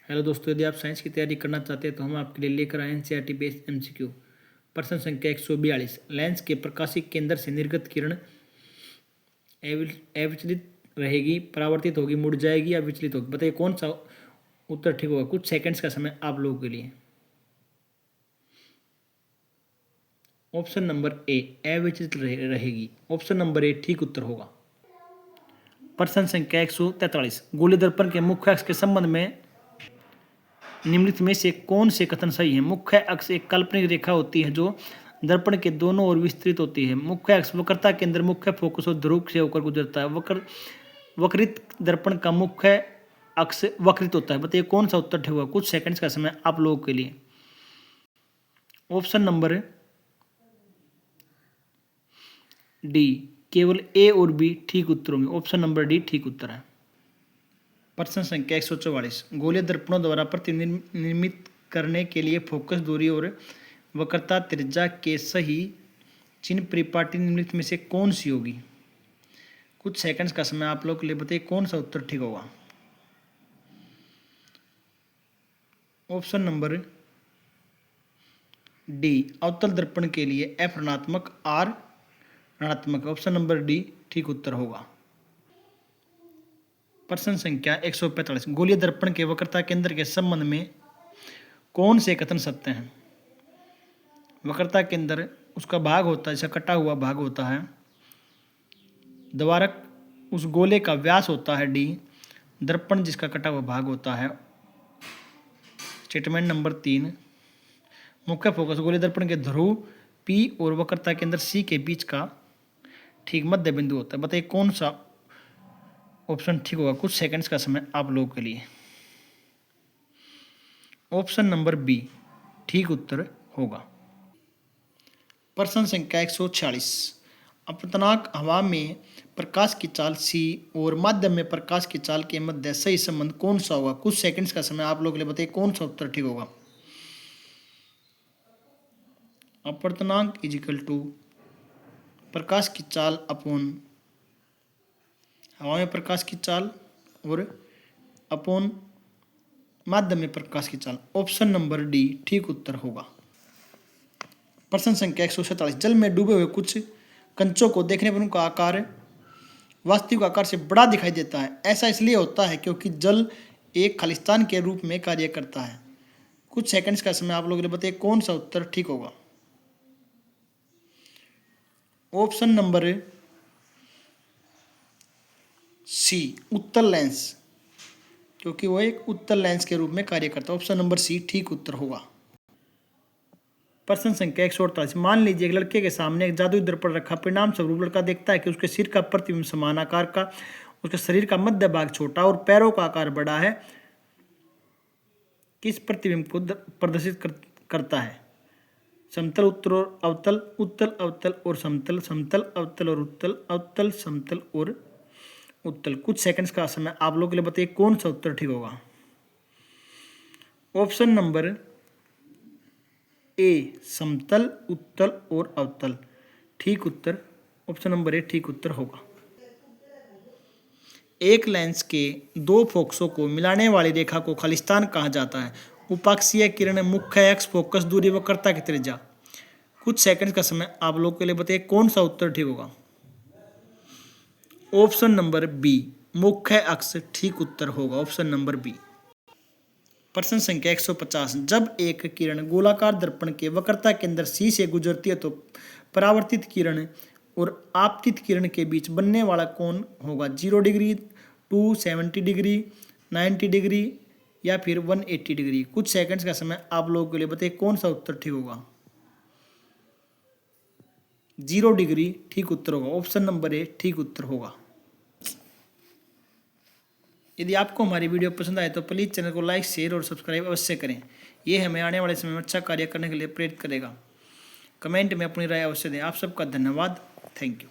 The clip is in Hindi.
हेलो दोस्तों, यदि आप साइंस की तैयारी करना चाहते हैं तो हम आपके लिए लेकर आए एनसीईआरटी बेस्ड एमसीक्यू। प्रश्न संख्या 142। लेंस के प्रकाशिक केंद्र से निर्गत किरण अविचलित रहेगी, परावर्तित होगी, मुड़ जाएगी या विचलित होगी? बताइए कौन सा उत्तर ठीक होगा। कुछ सेकंड्स का समय आप लोगों के लिए। ऑप्शन नंबर ए अविचलित रहेगी। ऑप्शन नंबर ए ठीक उत्तर होगा। प्रश्न संख्या 143। गोलीय दर्पण के मुख्य अक्ष के संबंध में निम्नलिखित में से कौन से कथन सही है? मुख्य अक्ष एक काल्पनिक रेखा होती है जो दर्पण के दोनों ओर विस्तृत होती है। मुख्य अक्ष वक्रता के अंदर मुख्य फोकस और ध्रुव से होकर गुजरता है। वक्रित दर्पण का मुख्य अक्ष वक्रित होता है। बताइए कौन सा उत्तर ठीक होगा। कुछ सेकंड्स का समय आप लोगों के लिए। ऑप्शन नंबर डी, केवल ए और बी ठीक उत्तर होंगे। ऑप्शन नंबर डी ठीक उत्तर है। प्रश्न संख्या 144। गोलीय दर्पणों द्वारा प्रतिनिर्मित करने के लिए फोकस दूरी और वक्रता त्रिज्या के सही चिन्ह परिपाटी निम्नलिखित में से कौन सी होगी? कुछ सेकंड्स का समय आप लोग के लिए। बताइए कौन सा उत्तर ठीक होगा। ऑप्शन नंबर डी, अवतल दर्पण के लिए एफ ऋणात्मक आर ऋणात्मक। ऑप्शन नंबर डी ठीक उत्तर होगा। प्रश्न संख्या 145। गोलीय दर्पण के वक्रता केंद्र के संबंध में कौन से कथन सत्य हैं? वक्रता केंद्र उसका भाग होता है, जैसा कटा हुआ भाग होता है। द्वारक उस गोले का व्यास होता है डी। दर्पण जिसका कटा हुआ भाग होता है। Statement number 3। मुख्य फोकस गोलीय दर्पण के ध्रुव पी और वक्रता केंद्र सी के बीच का ठीक मध्य बिंदु होता है। बताइए कौन सा ऑप्शन ठीक होगा। कुछ सेकंड्स का समय आप लोगों के लिए। ऑप्शन नंबर बी ठीक उत्तर होगा। प्रश्न संख्या 146। अपतनाक हवा में प्रकाश की चाल सी और माध्यम में प्रकाश की चाल के मध्य सही संबंध कौन सा होगा? कुछ सेकंड्स का समय आप लोगों के लिए। बताइए कौन सा उत्तर ठीक होगा। अपवर्तनांक इजिकल टू प्रकाश की चाल अपॉन हवा में प्रकाश की चाल और अपॉन माध्यम में प्रकाश की चाल। ऑप्शन नंबर डी ठीक उत्तर होगा। प्रश्न संख्या 147। जल में डूबे हुए कुछ कंचों को देखने पर उनका आकार वास्तविक आकार से बड़ा दिखाई देता है। ऐसा इसलिए होता है क्योंकि जल एक खालिस्तान के रूप में कार्य करता है। कुछ सेकंड्स का समय आप लोगों के लिए। बताइए कौन सा उत्तर ठीक होगा। ऑप्शन नंबर सी, उत्तल लेंस, क्योंकि वह एक उत्तल लेंस के रूप में कार्य करता है। ऑप्शन नंबर सी ठीक उत्तर होगा। प्रश्न संख्या 148। मान लीजिए एक लड़के के सामने एक जादुई दर्पण रखा। परिणाम स्वरूप लड़का देखता है कि उसके सिर का प्रतिबिंब समान आकार का, उसके शरीर का मध्य भाग छोटा और पैरों का आकार बड़ा है। किस प्रतिबिंब को प्रदर्शित करता है? समतल, उत्तर और अवतल, उत्तल अवतल और समतल, समतल अवतल और उत्तल, अवतल समतल और उत्तल। कुछ सेकंड्स का समय आप लोगों के लिए। बताइए कौन सा उत्तर ठीक होगा। ऑप्शन नंबर ए, समतल, उत्तल और अवतल ठीक उत्तर। ऑप्शन नंबर ए ठीक उत्तर होगा। एक लेंस के दो फोकसों को मिलाने वाली रेखा को खालिस्तान कहा जाता है। उपाक्षीय किरण, मुख्य अक्ष, फोकस दूरी, वक्रता की त्रिज्या। कुछ सेकंड्स का समय आप लोगों के लिए। बताइए कौन सा उत्तर ठीक होगा। ऑप्शन नंबर बी, मुख्य अक्ष ठीक उत्तर होगा। Option number B. प्रश्न संख्या 150। जब एक किरण गोलाकार दर्पण के वक्रता केंद्र सी से गुजरती है तो परावर्तित किरण और आपतित किरण के बीच बनने वाला कोण होगा 0 डिग्री, 270 डिग्री, 90 डिग्री या फिर 180 डिग्री। कुछ सेकंड्स का समय आप लोगों के लिए। बताइए कौन सा उत्तर ठीक होगा। 0 डिग्री ठीक उत्तर होगा। ऑप्शन नंबर ए ठीक उत्तर होगा। यदि आपको हमारी वीडियो पसंद आए तो प्लीज़ चैनल को लाइक, शेयर और सब्सक्राइब अवश्य करें। ये हमें आने वाले समय में अच्छा कार्य करने के लिए प्रेरित करेगा। कमेंट में अपनी राय अवश्य दें। आप सबका धन्यवाद। Thank you.